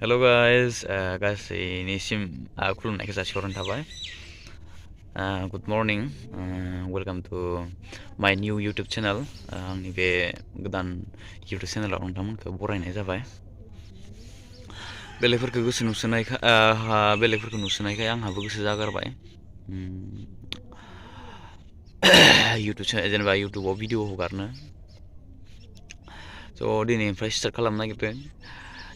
Hello guys, gaसैनिसिम खुलुमनायखौ जासिहरनाय थाबाय. Good morning, welcome to my new YouTube channel. आंनि बे गोदान YouTube channel आव नोंथांमोनखौ बरायनाय जाबाय. बेलेगफोरखौ नुसोनायखाय आंहाबो गोसो जागारबाय. जेनेबा YouTubeआव भिडिअ हगारनो. So दिनैनिफ्राय स्टार्ट खालामनो नागिरदों.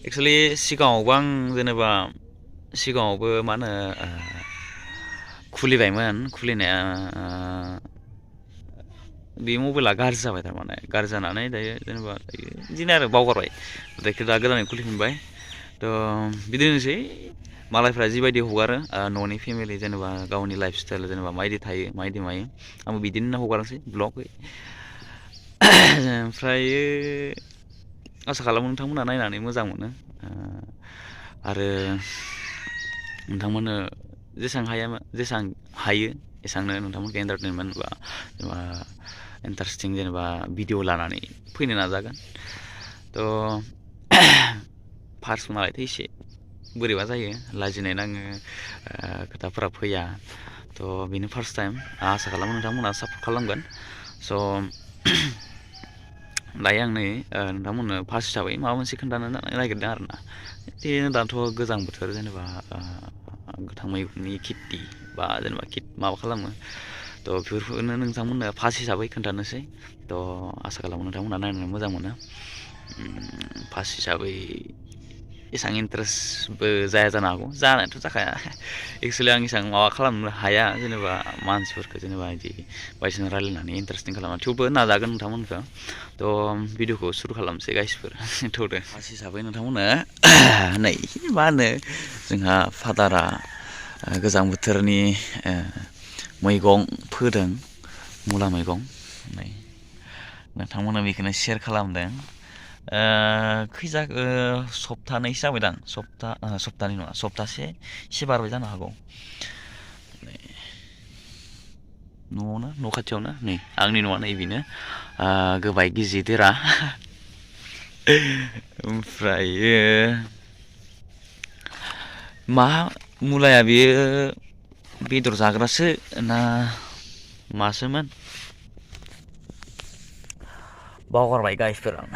Actually सिगाङावबो आं जेनेबा सिगाङावबो मा होनो खुलिबायमोन खुलिनाया बे मबाइला गाज्रि जाबाय थारमाने गाज्रि जानानै दायो जेनेबा बिदिनो आरो बावगारबाय दायो दा गोदानै खुलिफिनबाय थ' बिदिनोसै मालायफ्रा जिबायदि हगारो न'नि फेमिलि जेनेबा गावनि लाइफ स्टाइल जेनेबा माबायदि थायो माबायदि मायो आंबो बिदिनो हगारनोसै ब्लग ओमफ्रायो आसा खालामो नोंथांमोना नायनानै मोजां मोनो आरो नोंथांमोननो जेसेबां हायो एसांनो नोंथांमोनखौ एन्टारटेनमेन्ट बा जेनेबा इन्टारेस्टिं जेनेबा भिडिअ लानानै फैनो नाजागोन थ' फार्स्ट नालायथ' एसे बोरैबा जायो लाजिनाय नाङो खोथाफोरा फैया थ' बेनो फार्स्ट टाइम आसा खालामो नोंथांमोना सापर्ट खालामगोन स' दायो आं नै नोंथांमोननो फार्स्ट हिसाबै माबा मोनसे खोन्थानो नागिरदों आरो ना बिदिनो दाथ' गोजां बोथोर जेनेबा गोथां मैगंनि खेथि बा जेनेबा माबा खालामो थ' बेफोरखौनो नोंथांमोननो फार्स्ट हिसाबै खोन्थानोसै थ' आसा खालामो नोंथांमोना नायनानै मोजां मोनो फार्स्ट हिसाबै एसेबां इन्टारेस्टबो जाया जानो हागौ जानायाथ' जाखाया एक्सुवेलि आं एसेबां माबा खालामनो हाया जेनेबा मानसिफोरखौ जेनेबा बिदि बायदिसिना रायलायनानै इन्टारेस्टिं खालामना थेवबो नाजागोन नोंथांमोनखौ थ' भिडिअखौ सुरु खालामसै गाइसफोर थौदो फार्स्ट हिसाबै नोंथांमोना नै मा होनो जोंहा फादारा गोजां बोथोरनि मैगं फोदों मुला मैगं नै नोंथांमोना बेखौनो शेयार खालामदों सप्तानैसो जाबायदां सप्तानै नङा सप्तासे एसे बारबाय जानो हागौ न'आवनो न' खाथियावनो नै आंनि न'आ नै बेनो गोबाय गिजिदेरा ओमफ्रायो मा मुलाया बेयो बेदर जाग्रासो ना मासोमोन बावगारबाय गाइसफोर आं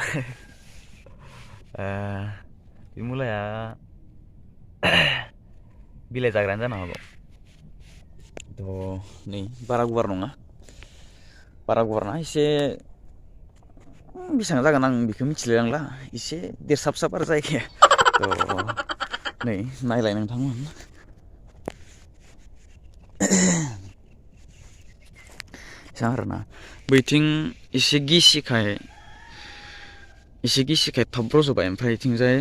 बे मुलाया बिलाइ जाग्रायानो जानो हागौ थ' नै बारा गुवार नङा बारा गुवारना एसे बेसेबां जागोन आं बेखौ मिथिलायलांला एसे देरसाबसाब आरो जायगाया थ' नै नायलाय नोंथांमोन एसां आरोना बैथिं एसे गिसिखाय थाब रज'बाय ओमफ्राय थिंजाय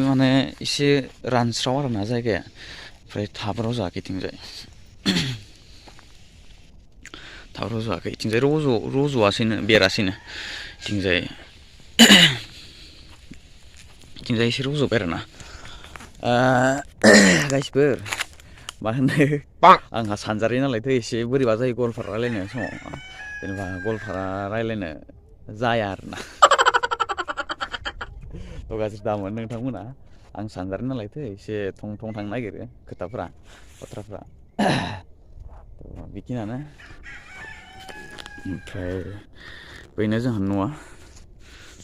माने एसे रानस्राव आरोना जायगाया ओमफ्राय थाब रज'आखै इथिंजाय रज'आसैनो बेरासैनो इथिंजाय एसे रज'बाय आरोना गाइसफोर मा होनो आंहा सानजारि नालायथ' एसे बोरैबा जायो गवालपारा रायलायनाय समाव जेनेबा गवालपारा रायलायनो जाया आरोना थ' गाज्रि दामोन नोंथांमोना आं सानजारि नालायथो एसे थं थांनो नागिरो बाथ्राफ्रा बेखिनियानो ओमफ्राय बेनो जोंहा न'आ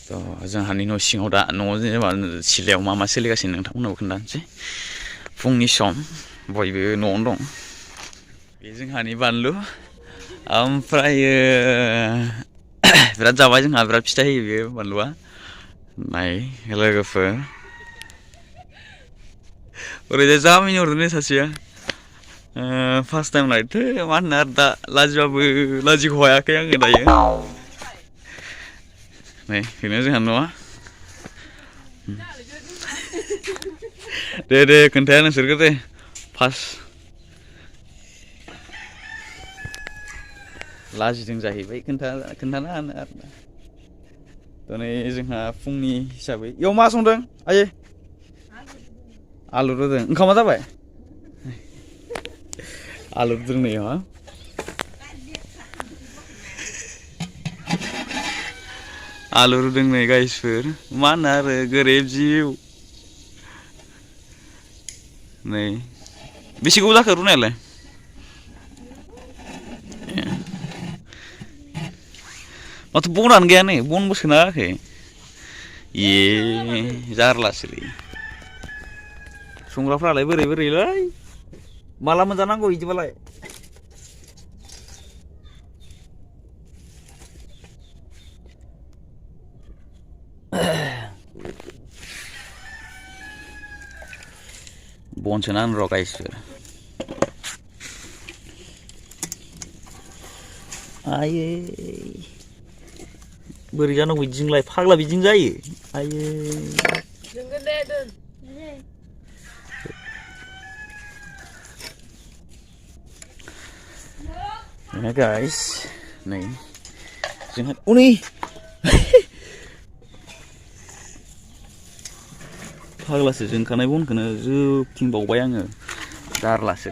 थ' जोंहानि न' सिङाव दा न'आव जेनेबा सिलायाव मा सोलिगासिनो नोंथांमोननोबो खोन्थानोसै फुंनि सम बयबो न'आवनो दं बे जोंहानि बानलु ओमफ्रायो बिराद जाबाय जोंहा बिराद फिथाइ होयो बे बानलुआ नाय लोगोफोर ओरैजाय जा मिनिहरदों सासेया फार्स्ट टाइम लायथो मा होनो आरो दा लाजिबाबो लाजिख' हायाखै आङो दायो नै बेनो जोंहा न'आ दे खोन्थाया नोंसोरखौ दे फार्स्ट लाजिदों जाहैबाय खोन्थानो हानो आरोना दिनै जोंहा फुंनि हिसाबै इयाव मा संदों आयै आलु रुदों ओंखामा जाबाय आलु रुदों नै मा आलु रुदों नै गाइसफोर मा होनो आरो गोरिब जिउ नै बेसे गोबाव जाखो रुनायालाय माथो बनानो गैया नै बनबो सोना होआखै ए जारलासोलै संग्राफ्रालाय बोरै बोरैलै माला मोनजानांगौ इदिबालाय बन सोनानै र' गाइसफोर आयै बोरै जानांगौ बिदिजोंलाय फाग्ला बिदिजों जायो आयै जोंगोन दे दोन Nah guys, nih, jangan, nih, faglak sih, jangan karena pun kena zoom bau bayang ya, darlah sih,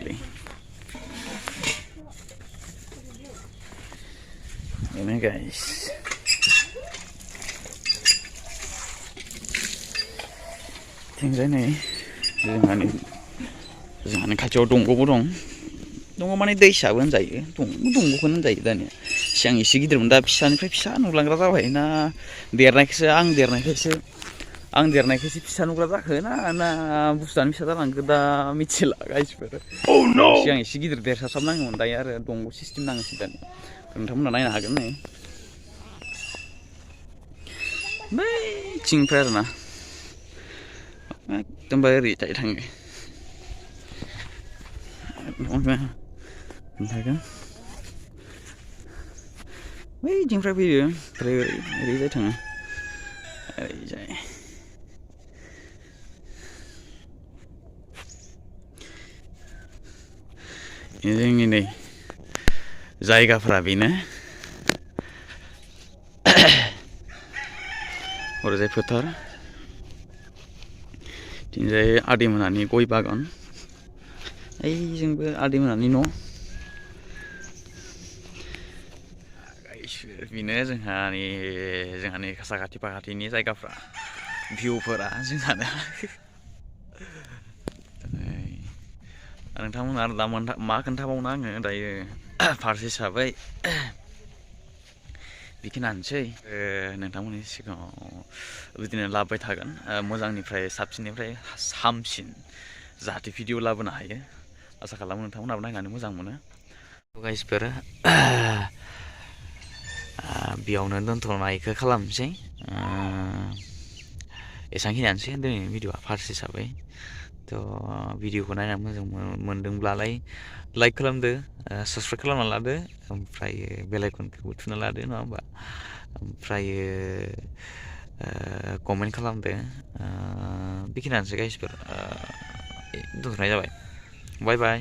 ini guys, tinggal nih, jangan kacau dongko bodong. दङ माने दैसाबो होनजायो दंग'खौनो होनजायो दानिया सिगां एसे गिदिरमोन दा फिसानिफ्राय फिसा नुलांग्रा जाबाय ना देरनायखौसो आं देरनायखौसो फिसा नुग्रा जाखो ना बुस्थुआनो फिसा जालांखो दा मिथिला गाइसफोर सिगां एसे गिदिर देरसासाब नाङोमोन दायो आरो दंग' सिस्टेम नाङोसै दानिया नोंथांमोना नायनो हागोन नै बै थिंनिफ्राय आरोना एकदमबारे ओरैजाय थाङो खोन्थागोन बै जोंफ्राय फैयो ओमफ्राय ओरैजाय थाङो ओरैजाय जोंनि नै जायगाफ्रा बेनो ओरैजाय फोथार दिनैजाय आदैमोनानि गय बागान ओइजोंबो आदैमोनानि न' बेनो जोंहानि साखाथि फाखाथिनि जायगाफ्रा भिउफोरा जोंहाना नोंथांमोना दा मा खोन्थाबावनो आङो दायो फार्स्ट हिसाबै बेखिनियानोसै नोंथांमोननि सिगाङाव बिदिनो लाबोबाय थागोन मोजांनिफ्राय साबसिननिफ्राय हामसिन जाहाथे भिडिअ लाबोनो हायो आसा खालामो नोंथांमोनाबो नायनानै मोजां मोनो गाइसफोर बेयावनो दोनथ'नायखौ खालामनोसै एसेबांखिनियानोसै दिनैनि भिडिअआ फार्स्ट हिसाबै थ' भिडिअखौ नायनानै मोजां मोनदोंब्लालाय लाइक खालामदो साबसक्राइब खालामना लादो ओमफ्राय बेल आइकनखौबो थुना लादो नङा होमबा ओमफ्राय कमेन्ट खालामदो बेखिनियानोसै गाइसफोर दोनथ'नाय जाबाय बाय बाय